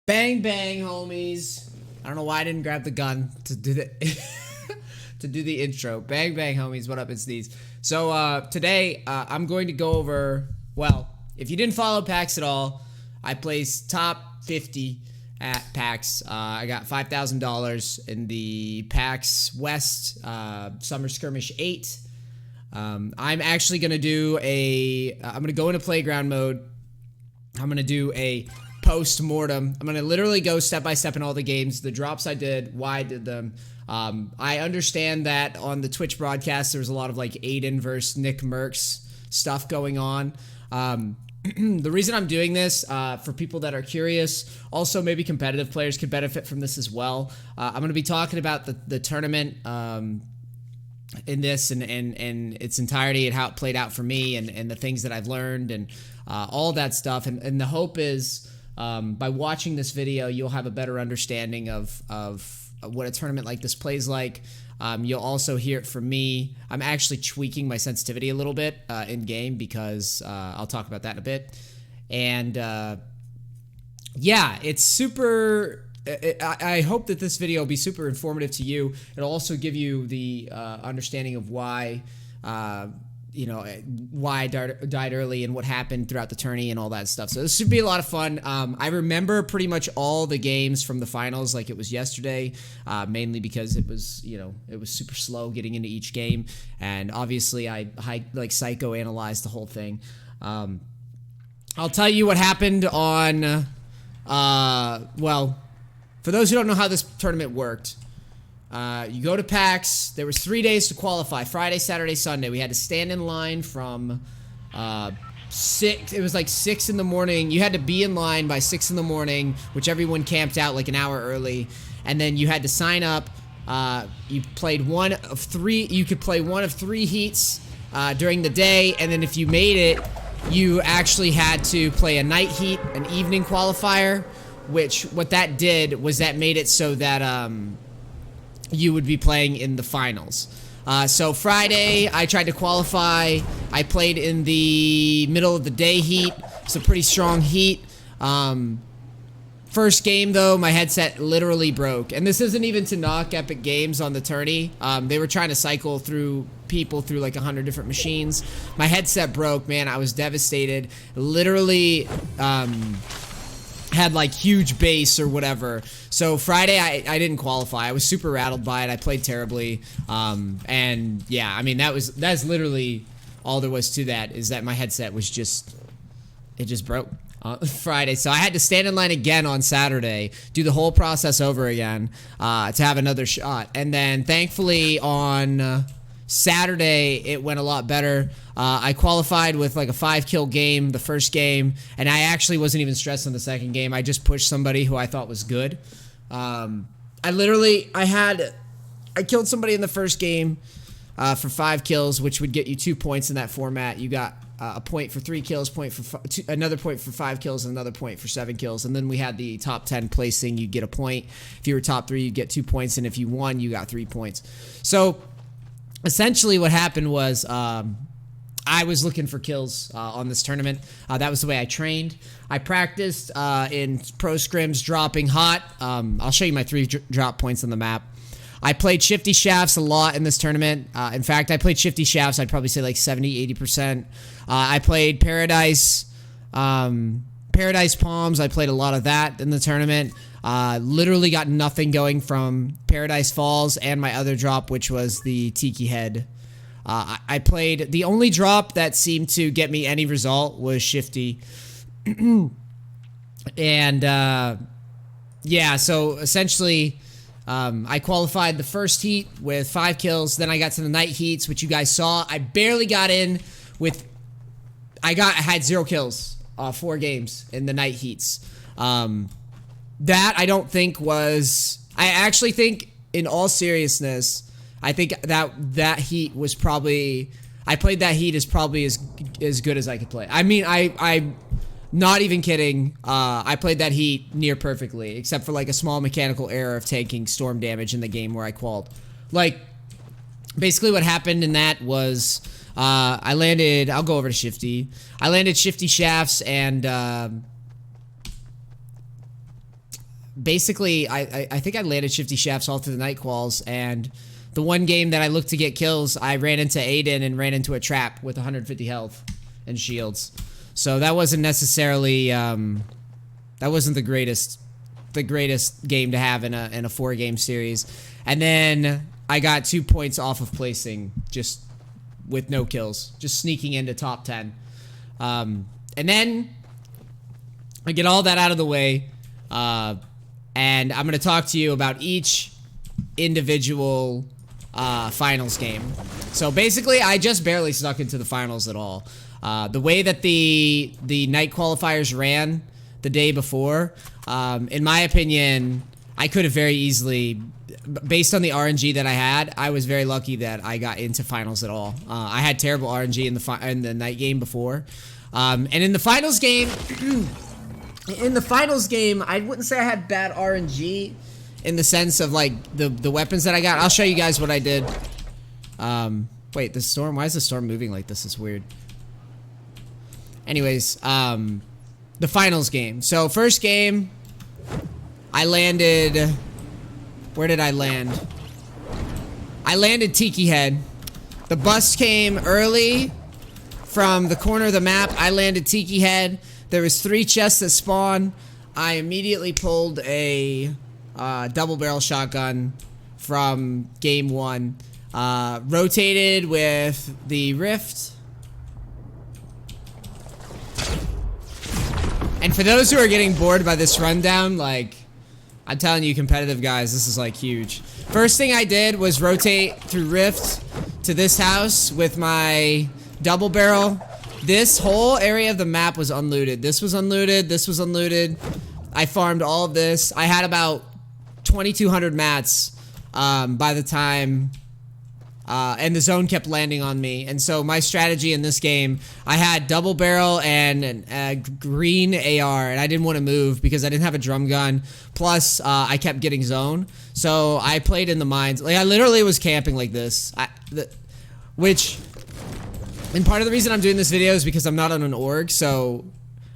Bang bang, homies. I don't know why I didn't grab the gun to do the to do the intro. Bang bang, homies. What up? It's NEACE. So today I'm going to go over. Well, if you didn't follow PAX at all, I placed top 50 at PAX. I got $5,000 in the PAX West Summer Skirmish 8. I'm actually gonna do I'm gonna go into playground mode. I'm gonna do a post-mortem. I'm gonna literally go step by step in all the games, the drops I did, why I did them. I understand that on the Twitch broadcast there was a lot of like Aiden versus Nick Merckx stuff going on. The reason I'm doing this, for people that are curious, also maybe competitive players could benefit from this as well. I'm going to be talking about the tournament in this and its entirety and how it played out for me and the things that I've learned and all that stuff. And the hope is by watching this video, you'll have a better understanding of what a tournament like this plays like. You'll also hear it from me. I'm actually tweaking my sensitivity a little bit in game because I'll talk about that in a bit. And yeah, it's super. I hope that this video will be super informative to you. It'll also give you the understanding of why, why I died early and what happened throughout the tourney and all that stuff. So this should be a lot of fun. I remember pretty much all the games from the finals like it was yesterday, mainly because it was, it was super slow getting into each game. And obviously I psychoanalyzed the whole thing. I'll tell you what happened on, well, for those who don't know how this tournament worked, you go to PAX. There was 3 days to qualify: Friday, Saturday, Sunday. We had to stand in line from 6. It was like 6 in the morning. You had to be in line by 6 in the morning, which everyone camped out like an hour early. And then you had to sign up. You played one of 3. You could play one of 3 heats during the day, and then if you made it, you actually had to play a night heat, an evening qualifier. Which what that did was that made it so that you would be playing in the finals. So Friday, I tried to qualify. I played in the middle of the day heat. It's a pretty strong heat. First game, though, my headset literally broke. And this isn't even to knock Epic Games on the tourney. They were trying to cycle through people through like 100 different machines. My headset broke, man. I was devastated. Literally, had like huge bass or whatever. So Friday I didn't qualify. I was super rattled by it. I played terribly. And yeah, I mean that's literally all there was to that, is that my headset was just broke Friday. So I had to stand in line again on Saturday, do the whole process over again to have another shot. And then thankfully on Saturday it went a lot better. I qualified with like a 5-kill game the first game, and I actually wasn't even stressed on the second game. I just pushed somebody who I thought was good. I killed somebody in the first game for 5 kills, which would get you 2 points in that format. You got a point for 3 kills, another point for 5 kills, and another point for 7 kills. And then we had the top 10 placing. You'd get a point. If you were top 3, you'd get 2 points, and if you won, you got 3 points. So essentially what happened was I was looking for kills on this tournament. That was the way I trained. I practiced in pro scrims dropping hot. I'll show you my 3 drop points on the map. I played shifty shafts a lot in this tournament. In fact, I played shifty shafts, I'd probably say like 70-80%. I played paradise palms. I played a lot of that in the tournament. Literally got nothing going from Paradise Falls and my other drop, which was the Tiki Head. I played, the only drop that seemed to get me any result was shifty. And yeah, so essentially I qualified the first heat with 5 kills. Then I got to the night heats, which you guys saw. I barely got in with, I had 0 kills 4 games in the night heats. That I don't think was, I actually think in all seriousness, I think that heat was probably, I played that heat as probably as good as I could play. I mean, I'm not even kidding. I played that heat near perfectly, except for like a small mechanical error of taking storm damage in the game where I qualled. Like, basically what happened in that was I landed, I'll go over to shifty. I landed shifty shafts and basically, I think I landed shifty shafts all through the night quals, and the one game that I looked to get kills, I ran into Aiden and ran into a trap with 150 health and shields. So that wasn't necessarily that wasn't the greatest game to have in a 4-game series. And then I got 2 points off of placing just with no kills, just sneaking into top 10. And then I get all that out of the way, and I'm going to talk to you about each individual finals game. So basically, I just barely snuck into the finals at all. The way that the night qualifiers ran the day before, in my opinion, I could have very easily, based on the RNG that I had, I was very lucky that I got into finals at all. I had terrible RNG in the night game before, and in the finals game, I wouldn't say I had bad RNG in the sense of like the weapons that I got. I'll show you guys what I did. Wait, the storm? Why is the storm moving like this? It's weird. Anyways, the finals game. So first game, I landed. Where did I land? I landed Tiki Head. The bus came early from the corner of the map. I landed Tiki Head. There was 3 chests that spawned. I immediately pulled a double barrel shotgun from game 1. Rotated with the Rift. And for those who are getting bored by this rundown, like, I'm telling you, competitive guys, this is like huge. First thing I did was rotate through Rift to this house with my double barrel. This whole area of the map was unlooted. This was unlooted. This was unlooted. I farmed all of this. I had about 2,200 mats by the time, and the zone kept landing on me. And so my strategy in this game, I had double barrel and a green AR, and I didn't want to move because I didn't have a drum gun. Plus, I kept getting zone. So I played in the mines. Like, I literally was camping like this. And part of the reason I'm doing this video is because I'm not on an org, so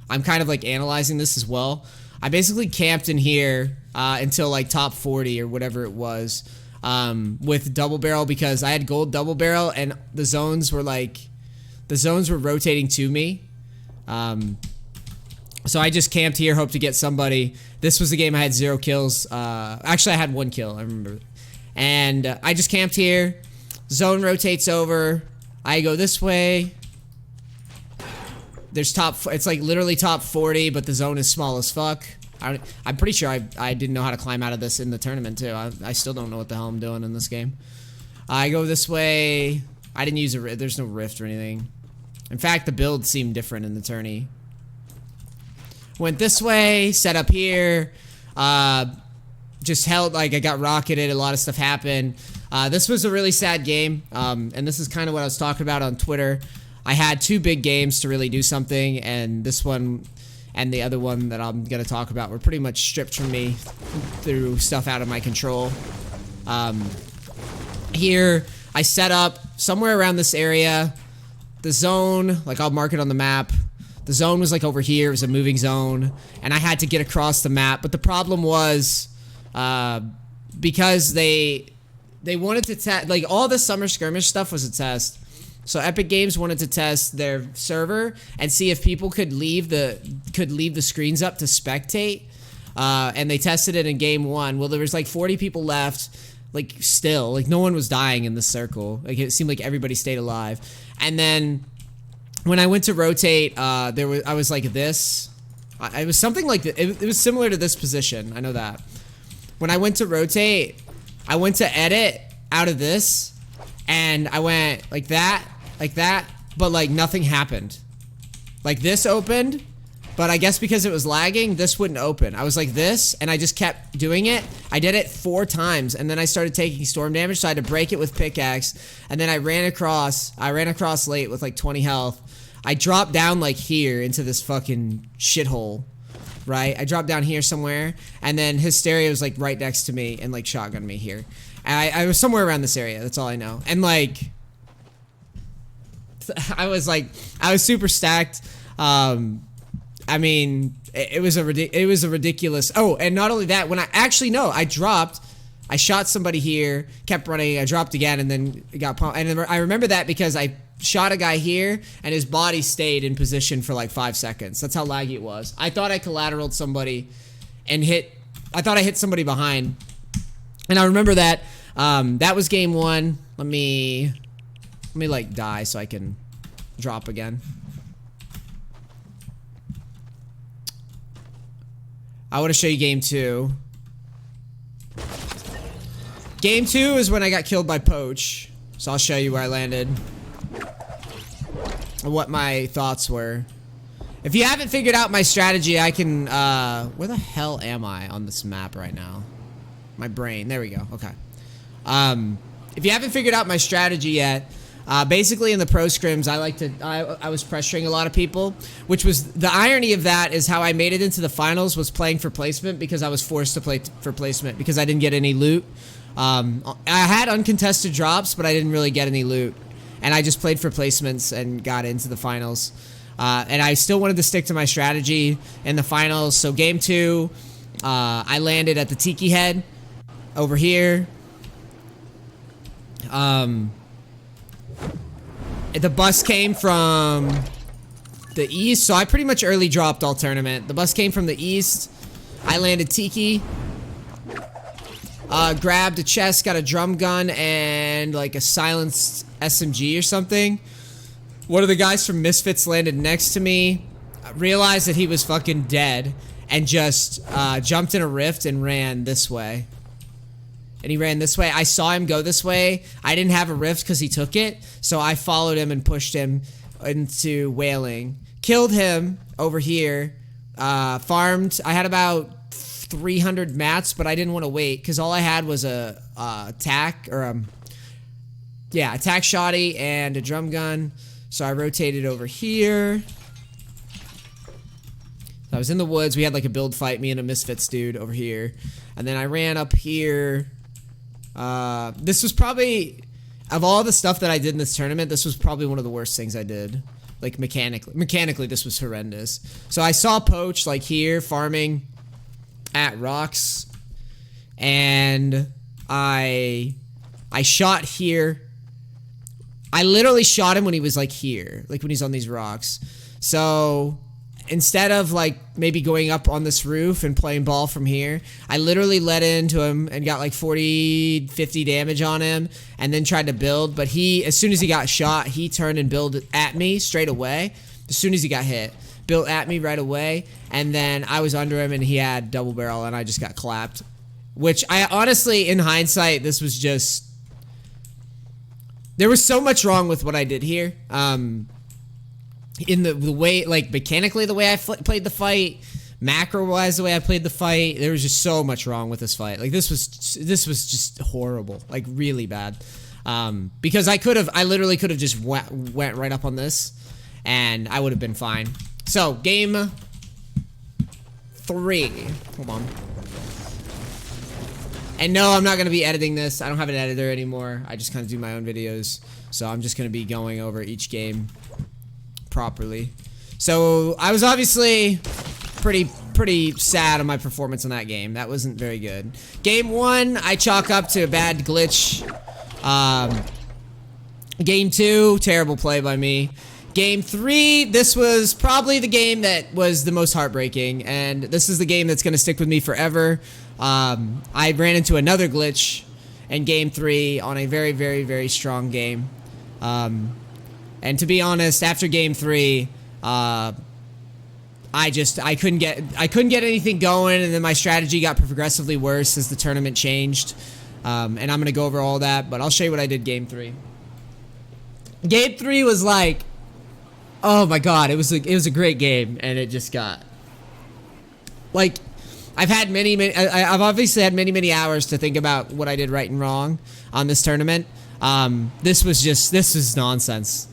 I'm kind of like analyzing this as well. I basically camped in here until like top 40 or whatever it was. With double barrel because I had gold double barrel and the zones were rotating to me. So I just camped here, hoped to get somebody. This was the game I had 0 kills. Actually, I had 1 kill, I remember. And I just camped here. Zone rotates over. I go this way. There's it's like literally top 40, but the zone is small as fuck. I'm pretty sure I didn't know how to climb out of this in the tournament too. I still don't know what the hell I'm doing in this game. I go this way. I didn't use there's no rift or anything. In fact, the build seemed different in the tourney. Went this way, set up here. Just held, like, I got rocketed, a lot of stuff happened. This was a really sad game, and this is kind of what I was talking about on Twitter. I had 2 big games to really do something, and this one and the other one that I'm going to talk about were pretty much stripped from me through stuff out of my control. Here, I set up somewhere around this area. The zone, like, I'll mark it on the map. The zone was like over here. It was a moving zone, and I had to get across the map. But the problem was, because they wanted to test, like, all the summer skirmish stuff was a test. So Epic Games wanted to test their server and see if people could leave the screens up to spectate. And they tested it in game 1. Well, there was like 40 people left. Like, still, like, no one was dying in the circle. Like, it seemed like everybody stayed alive. And then when I went to rotate, I was like this. It was something like that. It was similar to this position. I know that. When I went to rotate, I went to edit out of this, and I went like that, but like nothing happened. Like this opened, but I guess because it was lagging, this wouldn't open. I was like this, and I just kept doing it. I did it 4 times, and then I started taking storm damage, so I had to break it with pickaxe, and then I ran across late with like 20 health. I dropped down like here into this fucking shithole, right? I dropped down here somewhere, and then Hysteria was like right next to me and like shotgunned me here. And I was somewhere around this area, that's all I know. And like, I was super stacked. I mean, it was a ridiculous. Oh, and not only that, when I dropped. I shot somebody here, kept running, I dropped again, and then got pumped. And I remember that because I shot a guy here, and his body stayed in position for like 5 seconds. That's how laggy it was. I thought I collateraled somebody and I thought I hit somebody behind. And I remember that. That was game 1. Let me like die so I can drop again. I want to show you game 2. Game 2 is when I got killed by Poach. So I'll show you where I landed. And what my thoughts were. If you haven't figured out my strategy, I can, where the hell am I on this map right now? My brain, there we go, okay. If you haven't figured out my strategy yet, basically in the pro scrims, I was pressuring a lot of people, which was, the irony of that is how I made it into the finals was playing for placement because I was forced to play for placement because I didn't get any loot. I had uncontested drops, but I didn't really get any loot. And I just played for placements and got into the finals. And I still wanted to stick to my strategy in the finals. So game 2, I landed at the Tiki Head over here. The bus came from the east, so I pretty much early dropped all tournament. The bus came from the east. I landed Tiki. Grabbed a chest, got a drum gun, and like a silenced SMG or something. One of the guys from Misfits landed next to me, realized that he was fucking dead, and just jumped in a rift and ran this way. And he ran this way. I saw him go this way. I didn't have a rift because he took it, so I followed him and pushed him into whaling. Killed him over here. Farmed. I had about 300 mats, but I didn't want to wait because all I had was a attack shotty and a drum gun. So I rotated over here. I was in the woods. We had like a build fight, me and a Misfits dude over here, and then I ran up here. This was probably, of all the stuff that I did in this tournament, this was probably one of the worst things I did. Like mechanically, this was horrendous. So I saw Poach like here farming at rocks, and I shot here. I literally shot him when he was like here, like when he's on these rocks. So instead of like maybe going up on this roof and playing ball from here, I literally let into him and got like 40, 50 damage on him, and then tried to build. But as soon as he got shot, he turned and built at me straight away. As soon as he got hit, built at me right away, and then I was under him and he had double barrel and I just got clapped. Which I honestly, in hindsight, this was just, there was so much wrong with what I did here. In the way, like mechanically, the way I played the fight, macro-wise, the way I played the fight, there was just so much wrong with this fight. Like this was just horrible, like really bad. Because I literally could have just went right up on this, and I would have been fine. So game 3. Hold on. And no, I'm not going to be editing this. I don't have an editor anymore. I just kind of do my own videos. So I'm just going to be going over each game properly. So I was obviously pretty sad on my performance in that game. That wasn't very good. Game 1, I chalk up to a bad glitch. Game 2, terrible play by me. Game 3, this was probably the game that was the most heartbreaking, and this is the game that's going to stick with me forever. I ran into another glitch in Game 3 on a very, very, very strong game. And to be honest, after Game 3, I couldn't get anything going, and then my strategy got progressively worse as the tournament changed. And I'm going to go over all that, but I'll show you what I did Game 3. Game 3 was like, oh my god, it was a great game, and it just got like, I've obviously had many hours to think about what I did right and wrong on this tournament. This was nonsense.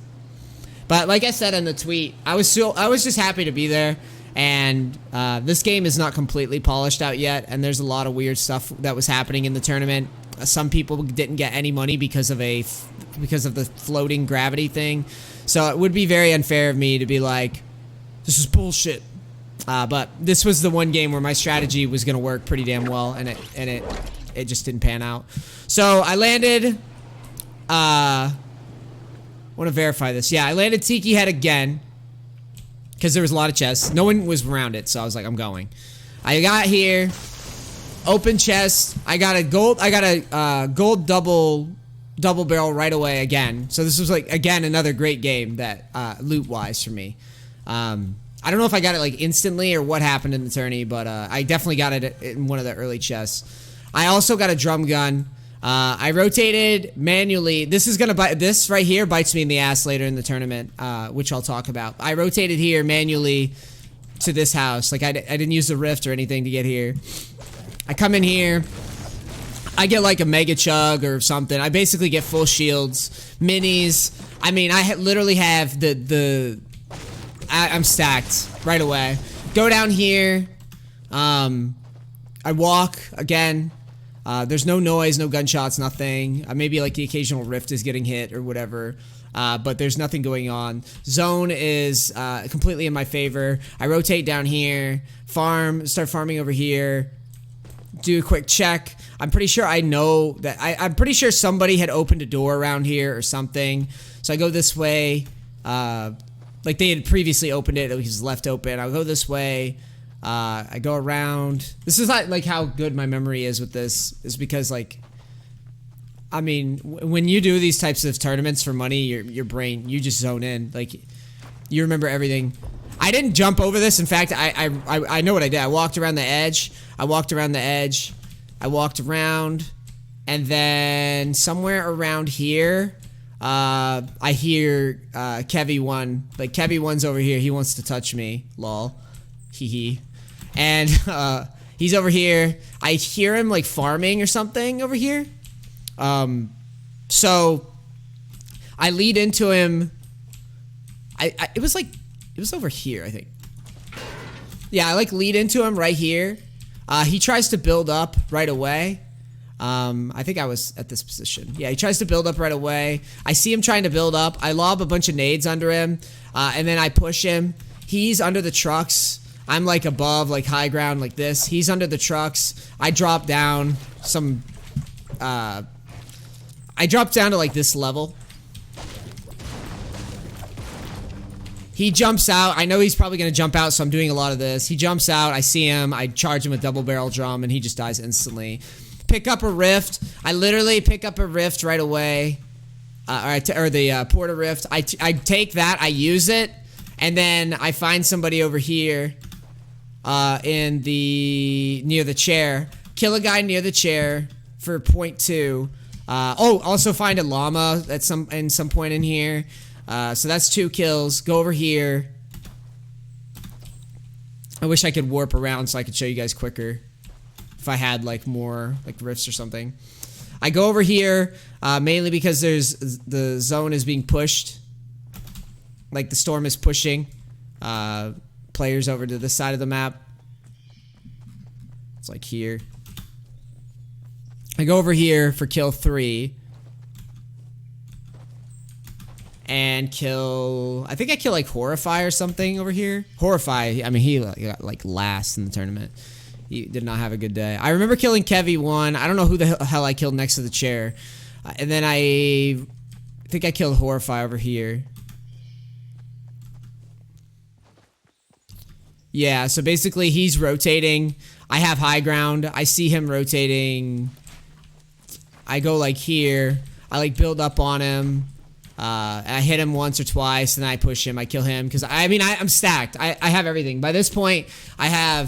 But like I said in the tweet, I was just happy to be there, and this game is not completely polished out yet, and there's a lot of weird stuff that was happening in the tournament. Some people didn't get any money because of the floating gravity thing. So it would be very unfair of me to be like, this is bullshit. But this was the one game where my strategy was gonna work pretty damn well, and it just didn't pan out. So I landed. Want to verify this? Yeah, I landed Tiki Head again because there was a lot of chests. No one was around it, so I was like, I'm going. I got here, open chest. I got a gold double barrel right away again. So this was like again another great game that loot wise for me. I don't know if I got it like instantly or what happened in the tourney, but I definitely got it in one of the early chests. I also got a drum gun. I rotated manually. This is gonna bite. This right here bites me in the ass later in the tournament, which I'll talk about. I rotated here manually to this house. Like I didn't use the rift or anything to get here. I come in here. I get like a mega chug or something. I basically get full shields, minis. I mean, I literally have I'm stacked right away. Go down here. I walk again. There's no noise, no gunshots, nothing. Maybe like the occasional rift is getting hit or whatever. But there's nothing going on. Zone is completely in my favor. I rotate down here, start farming over here, do a quick check. I'm pretty sure I know that I'm pretty sure somebody had opened a door around here or something. So I go this way. Like they had previously opened it was left open. I'll go this way. I go around. This is not like how good my memory is with this. Is because like, I mean, when you do these types of tournaments for money, your brain, you just zone in. Like, you remember everything. I didn't jump over this. In fact, I know what I did. I walked around the edge. I walked around, and then somewhere around here, I hear Kevy1. Like Kevy1's over here. He wants to touch me. Lol. Hee hee. And he's over here. I hear him like farming or something over here. So I lead into him. It was over here, I think. Yeah, I like lead into him right here. He tries to build up right away. I think I was at this position. Yeah, he tries to build up right away. I see him trying to build up. I lob a bunch of nades under him, and then I push him. He's under the trucks. I'm like above, like high ground like this. He's under the trucks. I drop down I drop down to like this level. He jumps out. I know he's probably going to jump out, so I'm doing a lot of this. He jumps out. I see him. I charge him with double barrel drum, and he just dies instantly. Pick up a rift. I literally pick up a rift right away. Or the porta rift. I take that. I use it. And then I find somebody over here near the chair. Kill a guy near the chair for 0.2. Also find a llama at some point in here. So that's 2 kills. Go over here. I wish I could warp around so I could show you guys quicker. If I had like more like rifts or something. I go over here mainly because the zone is being pushed. Like the storm is pushing players over to this side of the map. It's like here. I go over here for kill 3. And kill... I think I kill like Horrify or something over here. Horrify, I mean, he got like last in the tournament. He did not have a good day. I remember killing Kevy1. I don't know who the hell I killed next to the chair. And then I think I killed Horrify over here. Yeah, so basically he's rotating. I have high ground. I see him rotating. I go like here. I like build up on him. I hit him once or twice, and then I push him. I kill him because I'm stacked. I have everything. By this point, I had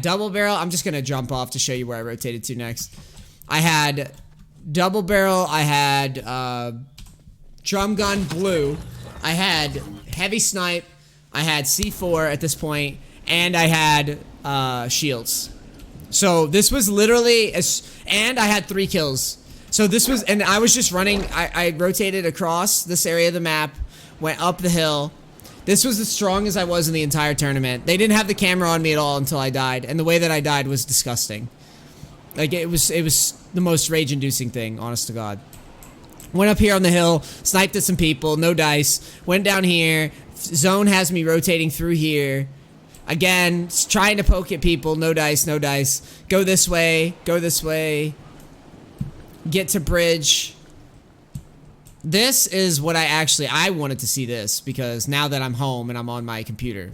double barrel. I'm just gonna jump off to show you where I rotated to next. I had double barrel. I had drum gun blue. I had heavy snipe. I had C4 at this point, and I had shields. So this was literally, and I had 3 kills. So this was, and I was just running, I rotated across this area of the map, went up the hill. This was as strong as I was in the entire tournament. They didn't have the camera on me at all until I died, and the way that I died was disgusting. Like, it was the most rage-inducing thing, honest to God. Went up here on the hill, sniped at some people, no dice, went down here, Zone has me rotating through here. Again, trying to poke at people. No dice, no dice. Go this way. Go this way. Get to bridge. This is what I wanted to see this because now that I'm home and I'm on my computer.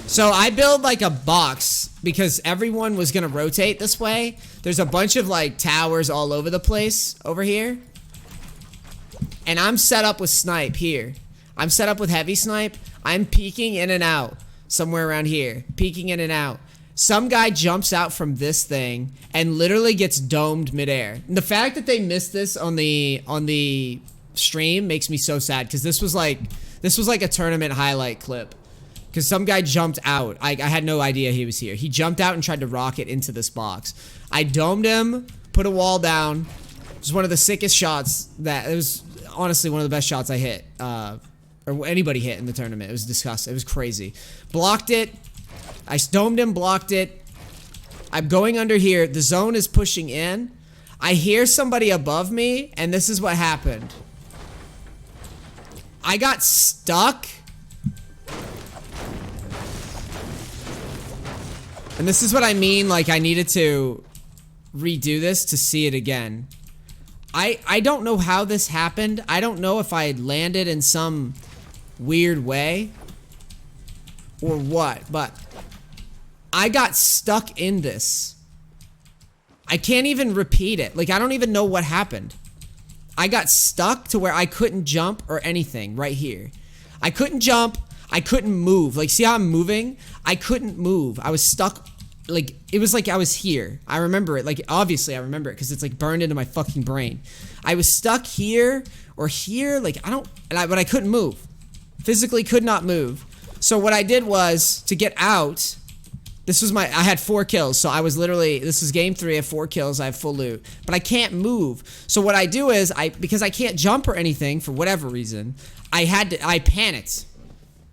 So I build like a box because everyone was gonna rotate this way. There's a bunch of like towers all over the place over here. And I'm set up with snipe here. I'm set up with heavy snipe. I'm peeking in and out somewhere around here. Peeking in and out. Some guy jumps out from this thing and literally gets domed midair. And the fact that they missed this on the stream makes me so sad because this was like a tournament highlight clip. Because some guy jumped out. I had no idea he was here. He jumped out and tried to rocket into this box. I domed him, put a wall down. It was one of the sickest shots it was honestly one of the best shots I hit. Or anybody hit in the tournament. It was disgusting. It was crazy. Blocked it. I domed him, blocked it. I'm going under here. The zone is pushing in. I hear somebody above me, and this is what happened. I got stuck. And this is what I mean, like I needed to redo this to see it again. I don't know how this happened. I don't know if I landed in some weird way or what, but I got stuck in this. I can't even repeat it. Like, I don't even know what happened. I got stuck to where I couldn't jump or anything right here. I couldn't jump. I couldn't move. Like, see how I'm moving? I couldn't move. I was stuck. Like, it was like I was here. I remember it. Like, obviously I remember it because it's like burned into my fucking brain. I was stuck here or here. Like, but I couldn't move. Physically could not move. So what I did was to get out. I had 4 kills. So I was literally, this is game 3. I have 4 kills. I have full loot. But I can't move. So what I do is, because I can't jump or anything for whatever reason, I panicked.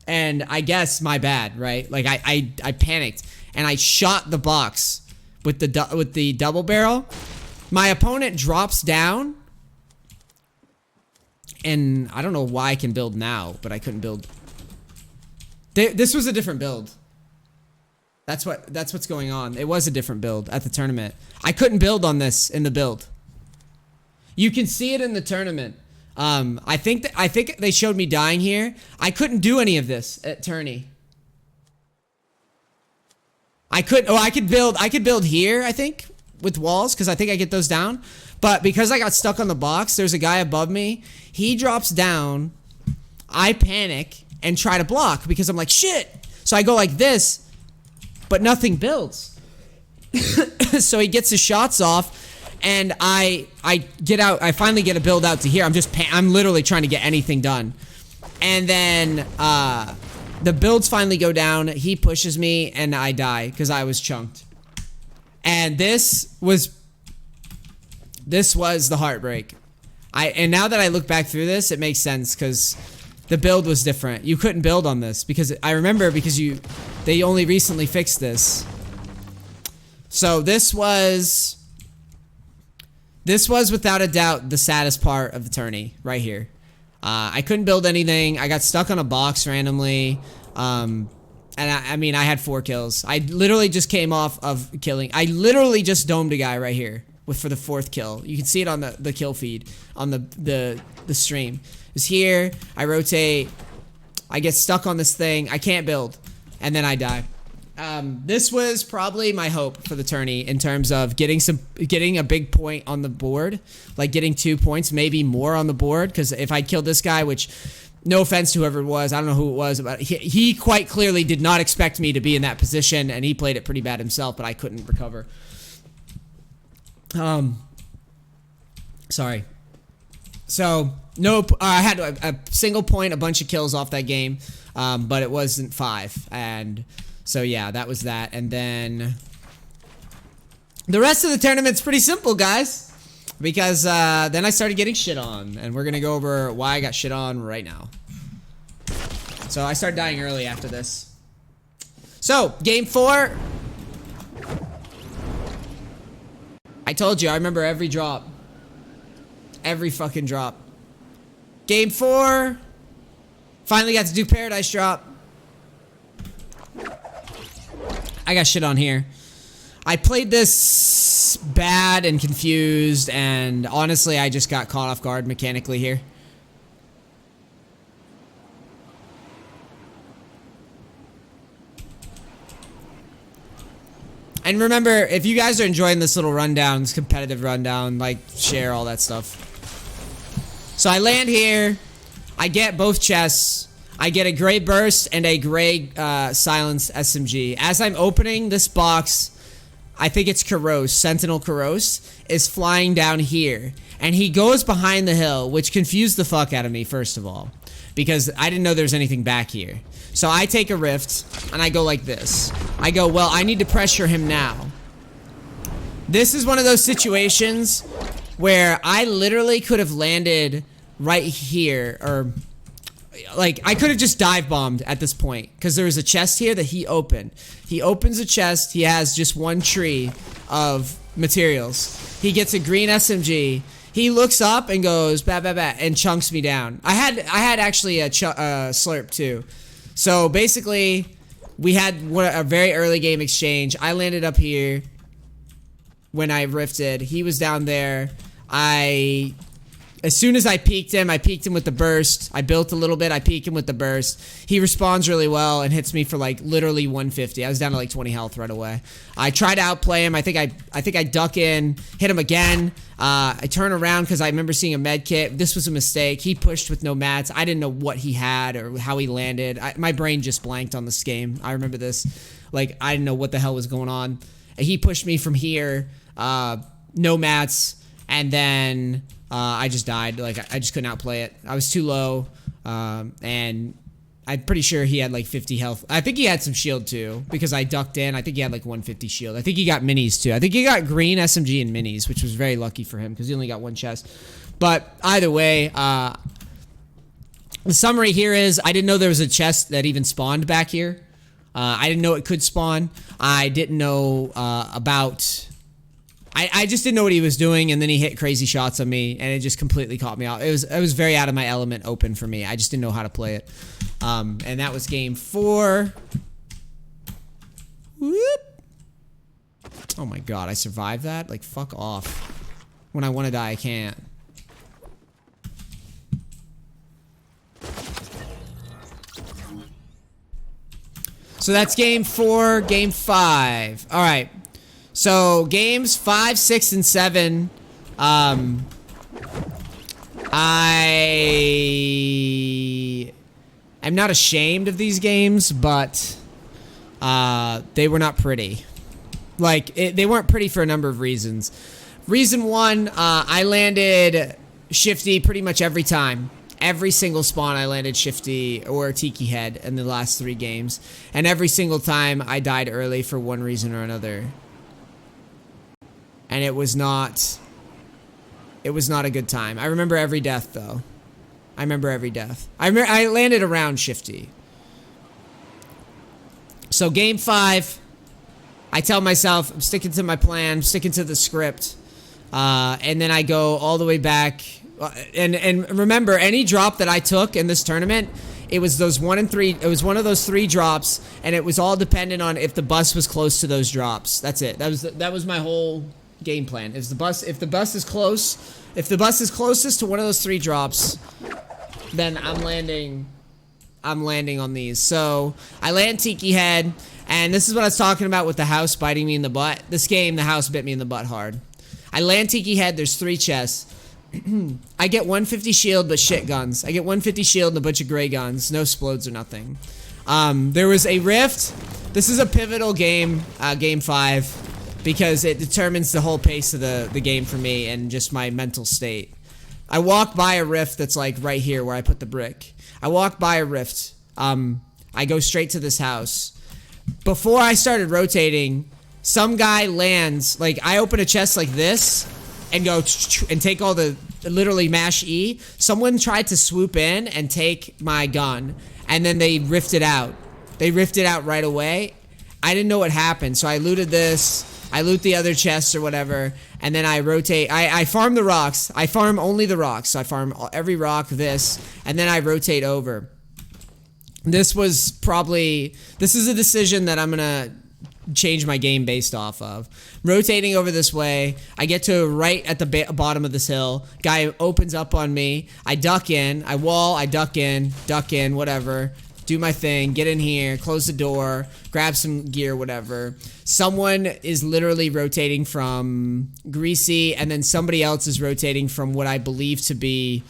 And I guess my bad, right? Like I panicked and I shot the box with the double barrel. My opponent drops down, and I don't know why I can build now, but I couldn't build. This was a different build. That's what's going on. It was a different build at the tournament. I couldn't build on this in the build. You can see it in the tournament. I think they showed me dying here. I couldn't do any of this at tourney. I could build here, I think, with walls, because I think I get those down. But because I got stuck on the box, there's a guy above me. He drops down. I panic and try to block because I'm like, shit. So I go like this, but nothing builds. So he gets his shots off. And I get out. I finally get a build out to here. I'm literally trying to get anything done. And then the builds finally go down. He pushes me, and I die because I was chunked. And this was the heartbreak. And now that I look back through this, it makes sense because the build was different. You couldn't build on this because I remember they only recently fixed this. So this was without a doubt the saddest part of the tourney right here. I couldn't build anything. I got stuck on a box randomly. And I mean, I had 4 kills. I literally just came off of killing. I literally just domed a guy right here for the 4th kill. You can see it on the kill feed on the stream. It's here. I rotate. I get stuck on this thing. I can't build. And then I die. This was probably my hope for the tourney in terms of getting a big point on the board, like getting 2 points, maybe more on the board. Because if I killed this guy, which, no offense to whoever it was, I don't know who it was, but he quite clearly did not expect me to be in that position, and he played it pretty bad himself, but I couldn't recover. Sorry. So I had a single point, a bunch of kills off that game, but it wasn't 5, and. So yeah, that was that. And then the rest of the tournament's pretty simple, guys. Because then I started getting shit on. And we're going to go over why I got shit on right now. So I started dying early after this. So, game 4. I told you, I remember every drop. Every fucking drop. Game 4. Finally got to do Paradise Drop. I got shit on here. I played this bad and confused, and honestly, I just got caught off guard mechanically here. And remember, if you guys are enjoying this little rundown, this competitive rundown, like, share all that stuff. So I land here. I get both chests. I get a gray burst and a gray silence SMG. As I'm opening this box, I think it's Kuros, Sentinel Kuros, is flying down here. And he goes behind the hill, which confused the fuck out of me, first of all. Because I didn't know there was anything back here. So I take a rift, and I go like this. I go, well, I need to pressure him now. This is one of those situations where I literally could have landed right here, or... like, I could have just dive bombed at this point, because there was a chest here that he opened. He opens a chest. He has just one tree of materials. He gets a green SMG. He looks up and goes, bah, bah, bah, and chunks me down. I had actually a slurp, too. So, basically, we had a very early game exchange. I landed up here when I rifted. He was down there. As soon as I peeked him with the burst. I built a little bit, I peeked him with the burst. He responds really well and hits me for like literally 150. I was down to like 20 health right away. I try to outplay him. I think I duck in, hit him again. I turn around because I remember seeing a med kit. This was a mistake. He pushed with no mats. I didn't know what he had or how he landed. My brain just blanked on this game. I remember this. Like, I didn't know what the hell was going on. And he pushed me from here, no mats, and then... I just died. Like, I just couldn't outplay it. I was too low, and I'm pretty sure he had like 50 health. I think he had some shield too, because I ducked in. I think he had like 150 shield. I think he got minis too. I think he got green SMG and minis, which was very lucky for him because he only got one chest. But either way, the summary here is I didn't know there was a chest that even spawned back here. I didn't know it could spawn. I didn't know about... I just didn't know what he was doing, and then he hit crazy shots on me, and it just completely caught me out. It was very out of my element open for me. I just didn't know how to play it. And that was game 4. Whoop. Oh my god, I survived that? Like, fuck off. When I want to die, I can't. So that's game 4, game 5. Alright. So, games 5, 6, and 7, I am not ashamed of these games, but they were not pretty. Like, they weren't pretty for a number of reasons. Reason 1, I landed shifty pretty much every time. Every single spawn I landed shifty or tiki head in the last 3 games. And every single time I died early for one reason or another. And it was not a good time. I remember every death, though. I remember every death. I landed around shifty. So game 5, I tell myself, I'm sticking to my plan, sticking to the script. And then I go all the way back. And remember, any drop that I took in this tournament, it was those 1 and 3. It was one of those 3 drops, and it was all dependent on if the bus was close to those drops. That's it. That was my whole game plan. If the bus is closest to one of those 3 drops, then I'm landing on these. So I land Tiki Head, and this is what I was talking about with the house biting me in the butt. This game, the house bit me in the butt hard. I land Tiki Head. There's 3 chests. I get 150 shield, but shit guns. I get 150 shield and a bunch of gray guns. No explodes or nothing. There was a rift. This is a pivotal game, game 5. Because it determines the whole pace of the game for me and just my mental state. I walk by a rift that's like right here where I put the brick. I walk by a rift. I go straight to this house. Before I started rotating, some guy lands, like I open a chest like this and go and take all the, literally mash E. Someone tried to swoop in and take my gun, and then they rifted out. They rifted out right away. I didn't know what happened, so I looted this. I loot the other chests or whatever, and then I rotate. I farm the rocks. I farm only the rocks. So I farm every rock, this, and then I rotate over. This is a decision that I'm gonna change my game based off of. Rotating over this way, I get to right at the bottom of this hill. Guy opens up on me. I duck in. I wall. I duck in, whatever. Do my thing. Get in here. Close the door. Grab some gear, whatever. Someone is literally rotating from Greasy, and then somebody else is rotating from what I believe to be,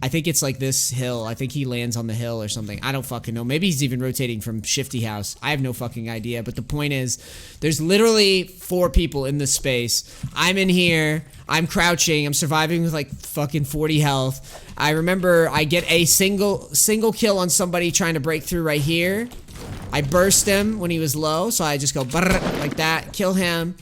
I think it's like this hill. I think he lands on the hill or something. I don't fucking know. Maybe he's even rotating from Shifty House. I have no fucking idea. But the point is, there's literally 4 people in this space. I'm in here. I'm crouching. I'm surviving with like fucking 40 health. I remember I get a single kill on somebody trying to break through right here. I burst him when he was low. So I just go like that. Kill him.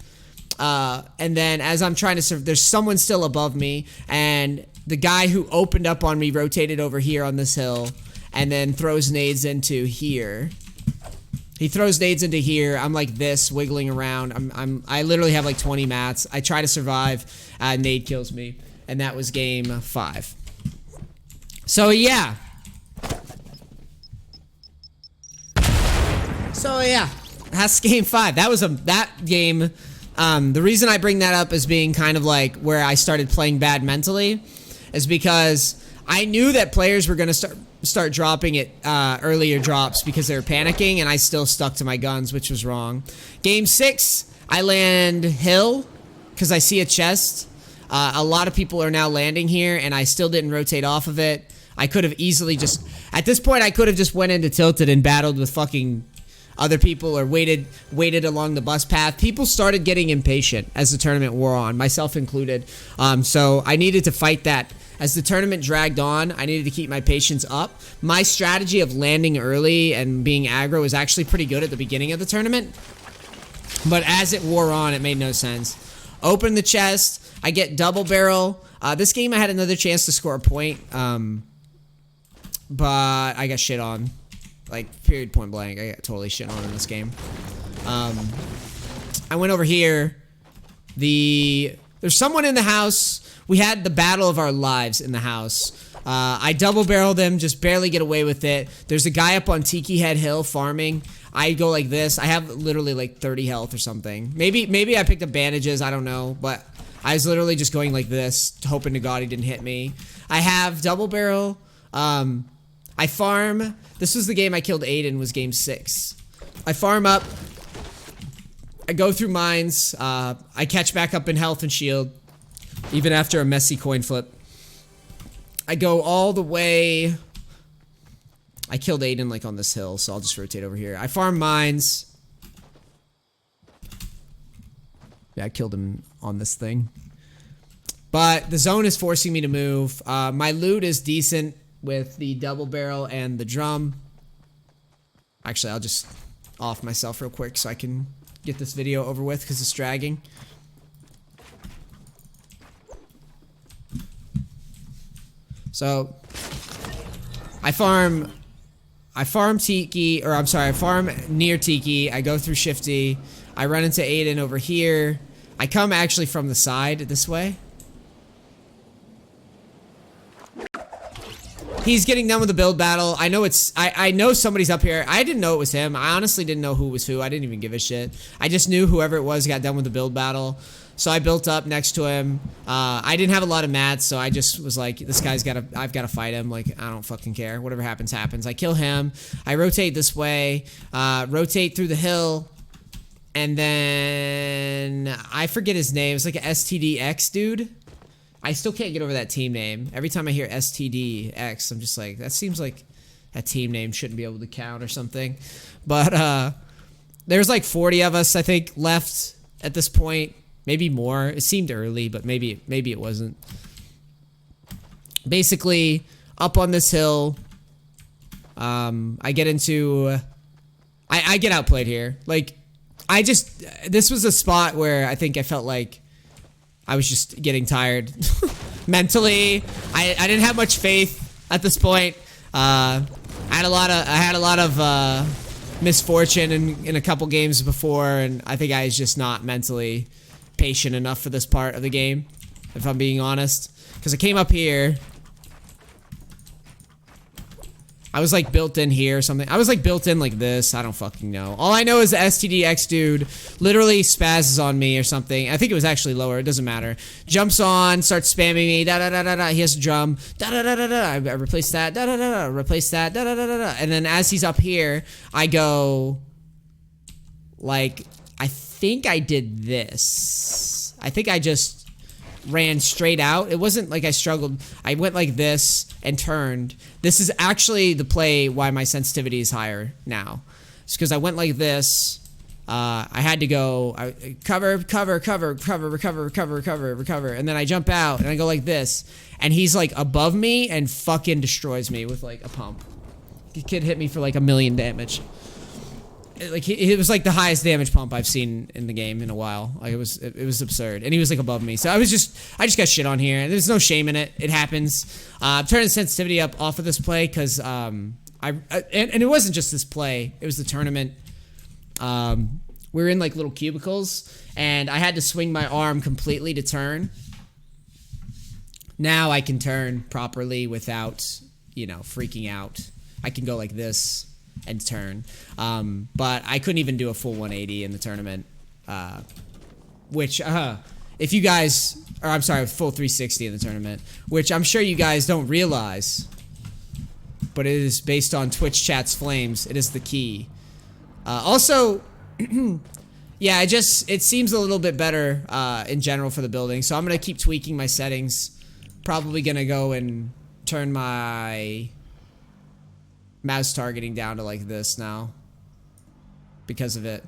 And then as I'm trying to there's someone still above me. And the guy who opened up on me rotated over here on this hill and then throws nades into here. He throws nades into here. I'm like this, wiggling around. I literally have like 20 mats. I try to survive. Nade kills me. And that was game 5. So yeah. That's game 5. That was that game. The reason I bring that up as being kind of like where I started playing bad mentally is because I knew that players were going to start dropping it earlier drops because they were panicking, and I still stuck to my guns, which was wrong. Game 6, I land hill because I see a chest. A lot of people are now landing here, and I still didn't rotate off of it. I could have easily just, at this point, I could have just went into Tilted and battled with fucking other people or waited along the bus path. People started getting impatient as the tournament wore on, myself included. So I needed to fight that. As the tournament dragged on, I needed to keep my patience up. My strategy of landing early and being aggro was actually pretty good at the beginning of the tournament. But as it wore on, it made no sense. Open the chest. I get double barrel. This game I had another chance to score a point. But I got shit on. Like, period, point blank. I got totally shit on in this game. I went over here. There's someone in the house. We had the battle of our lives in the house. I double barreled him, just barely get away with it. There's a guy up on Tiki Head Hill farming. I go like this. I have literally like 30 health or something. Maybe I picked up bandages. I don't know. But I was literally just going like this, hoping to God he didn't hit me. I have double barrel. I farm. This was the game I killed Aiden, was game 6. I farm up. I go through mines. I catch back up in health and shield. Even after a messy coin flip. I go all the way. I killed Aiden like on this hill, so I'll just rotate over here. I farm mines. Yeah, I killed him on this thing. But the zone is forcing me to move. My loot is decent with the double barrel and the drum. Actually, I'll just off myself real quick so I can get this video over with because it's dragging. So, I farm Tiki, or I'm sorry, I farm near Tiki. I go through Shifty. I run into Aiden over here. I come actually from the side this way. He's getting done with the build battle. I know I know somebody's up here. I didn't know it was him. I honestly didn't know who was who. I didn't even give a shit. I just knew whoever it was got done with the build battle. So I built up next to him. I didn't have a lot of mats, so I just was like, this guy's I've gotta fight him. Like, I don't fucking care. Whatever happens, happens. I kill him. I rotate this way. Rotate through the hill. And then I forget his name. It's like a STDX dude. I still can't get over that team name. Every time I hear STDX, I'm just like, that seems like a team name shouldn't be able to count or something. But there's like 40 of us, I think, left at this point. Maybe more. It seemed early, but maybe it wasn't. Basically, up on this hill, I get into... I get outplayed here. Like, this was a spot where I think I felt like I was just getting tired. Mentally, I didn't have much faith at this point. I had a lot of misfortune in a couple games before, and I think I was just not mentally patient enough for this part of the game, if I'm being honest. Because I came up here. I was like built in here or something. I was like built in like this. I don't fucking know. All I know is the STDX dude literally spazzes on me or something. I think it was actually lower. It doesn't matter. Jumps on, starts spamming me. Da da da da da. He has a drum. Da da da da da. I replace that. Da da da da. Replace that. Da da da da da. And then as he's up here, I go like, I think I did this. I think I just ran straight out. It wasn't like I struggled. I went like this and turned. This is actually the play why my sensitivity is higher now. It's because I went like this. I had to go recover, and then I jump out and I go like this, and he's like above me and fucking destroys me with like a pump. The kid hit me for like 1,000,000 damage. Like it was like the highest damage pump I've seen in the game in a while. Like it was absurd, and he was like above me. So I just got shit on here. There's no shame in it. It happens. I'm turning the sensitivity up off of this play because and it wasn't just this play. It was the tournament. We were in like little cubicles, and I had to swing my arm completely to turn. Now I can turn properly without, you know, freaking out. I can go like this and turn. But I couldn't even do a full 180 in the tournament. Which, if you guys, or I'm sorry, full 360 in the tournament, which I'm sure you guys don't realize, but it is based on Twitch chat's flames. It is the key. Also, yeah, it seems a little bit better in general for the building, so I'm gonna keep tweaking my settings. Probably gonna go and turn my mouse targeting down to like this now because of it.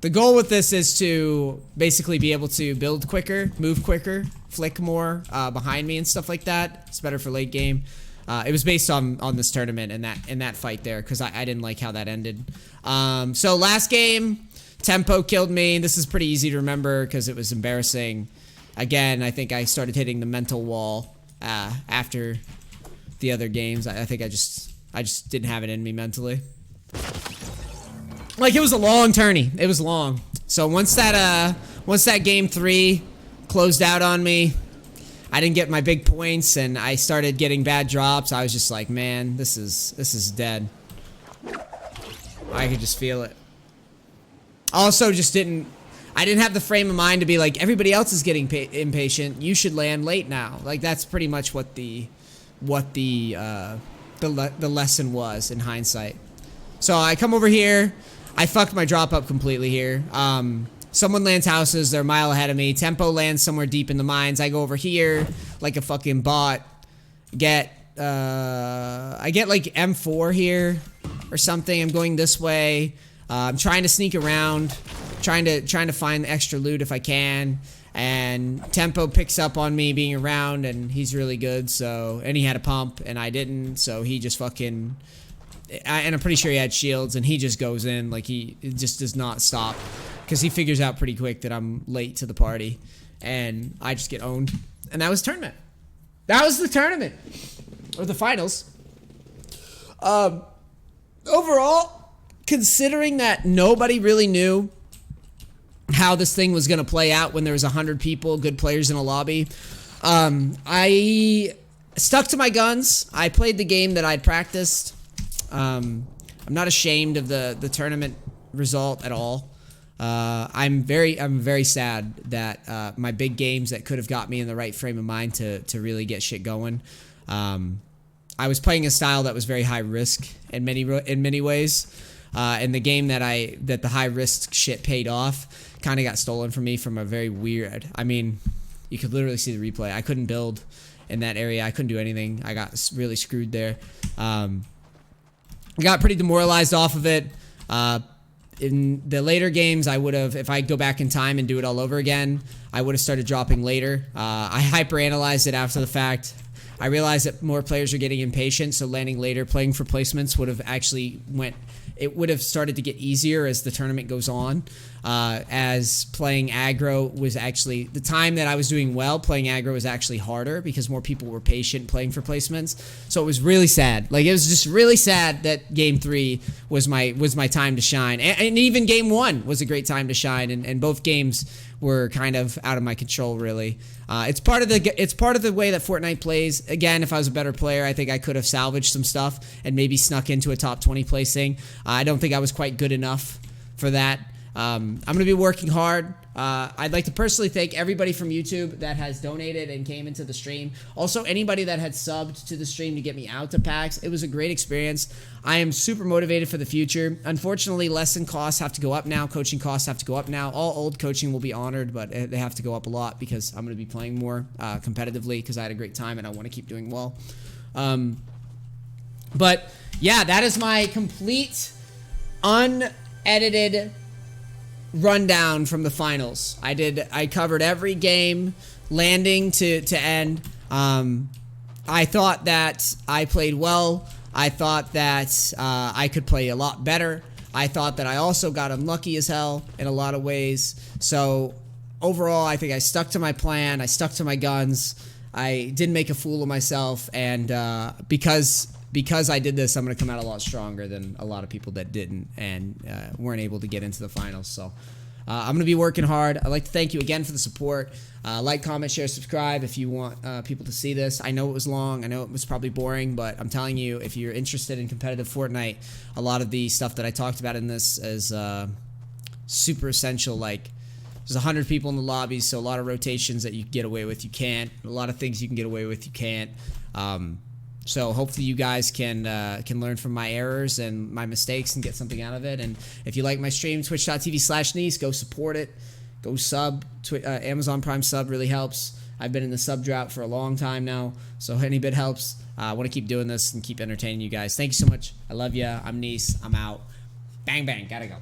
The goal with this is to basically be able to build quicker, move quicker, flick more behind me and stuff like that. It's better for late game. It was based on this tournament and that fight there because I didn't like how that ended. So last game, tempo killed me. This is pretty easy to remember because it was embarrassing. Again, I think I started hitting the mental wall after the other games. I think I just didn't have it in me mentally. Like, it was a long tourney. It was long. So once that game 3 closed out on me, I didn't get my big points and I started getting bad drops. I was just like, man, this is dead. I could just feel it. Also, I didn't have the frame of mind to be like, everybody else is getting impatient. You should land late now. Like, that's pretty much what the lesson was in hindsight. So I come over here. I fucked my drop up completely here. Someone lands houses. They're a mile ahead of me. Tempo lands somewhere deep in the mines. I go over here like a fucking bot. I get like M4 here or something. I'm going this way. I'm trying to sneak around, trying to find the extra loot if I can. And Tempo picks up on me being around, and he's really good. So, and he had a pump, and I didn't. So he just fucking, and I'm pretty sure he had shields, and he just goes in like it just does not stop, because he figures out pretty quick that I'm late to the party, and I just get owned. And that was the tournament. That was the tournament, or the finals. Overall, considering that nobody really knew how this thing was going to play out when there was 100 people, good players in a lobby, I stuck to my guns. I played the game that I'd practiced. I'm not ashamed of the tournament result at all. I'm very sad that my big games that could have got me in the right frame of mind to really get shit going. I was playing a style that was very high risk in many ways. And the game that the high risk shit paid off kind of got stolen from me from a very weird. I mean, you could literally see the replay. I couldn't build in that area. I couldn't do anything. I got really screwed there. I got pretty demoralized off of it. In the later games, I would have, if I go back in time and do it all over again, I would have started dropping later. I hyper-analyzed it after the fact. I realized that more players are getting impatient, so landing later, playing for placements would have actually it would have started to get easier as the tournament goes on. As playing aggro was actually, the time that I was doing well, playing aggro was actually harder because more people were patient playing for placements. So it was really sad. Like, it was just really sad that game 3 was my time to shine. And even game 1 was a great time to shine, and both games were kind of out of my control, really. It's part of the way that Fortnite plays. Again, if I was a better player, I think I could have salvaged some stuff and maybe snuck into a top 20 placing. I don't think I was quite good enough for that. I'm going to be working hard. I'd like to personally thank everybody from YouTube that has donated and came into the stream. Also, anybody that had subbed to the stream to get me out to PAX. It was a great experience. I am super motivated for the future. Unfortunately, lesson costs have to go up now. Coaching costs have to go up now. All old coaching will be honored, but they have to go up a lot because I'm going to be playing more competitively because I had a great time and I want to keep doing well. But yeah, that is my complete unedited rundown from the finals. I covered every game, landing to end. I thought that I played well. I thought that I could play a lot better. I thought that I also got unlucky as hell in a lot of ways. So overall, I think I stuck to my plan. I stuck to my guns. I didn't make a fool of myself, and because I did this, I'm going to come out a lot stronger than a lot of people that didn't and weren't able to get into the finals. So I'm going to be working hard. I'd like to thank you again for the support. Like, comment, share, subscribe if you want people to see this. I know it was long. I know it was probably boring, but I'm telling you, if you're interested in competitive Fortnite, a lot of the stuff that I talked about in this is super essential. Like, there's 100 people in the lobby, so a lot of rotations that you can get away with, you can't. A lot of things you can get away with, you can't. So hopefully you guys can learn from my errors and my mistakes and get something out of it. And if you like my stream, twitch.tv/NEACE, go support it. Go sub. Amazon Prime sub really helps. I've been in the sub drought for a long time now, so any bit helps. I want to keep doing this and keep entertaining you guys. Thank you so much. I love you. I'm NEACE. I'm out. Bang, bang. Gotta go.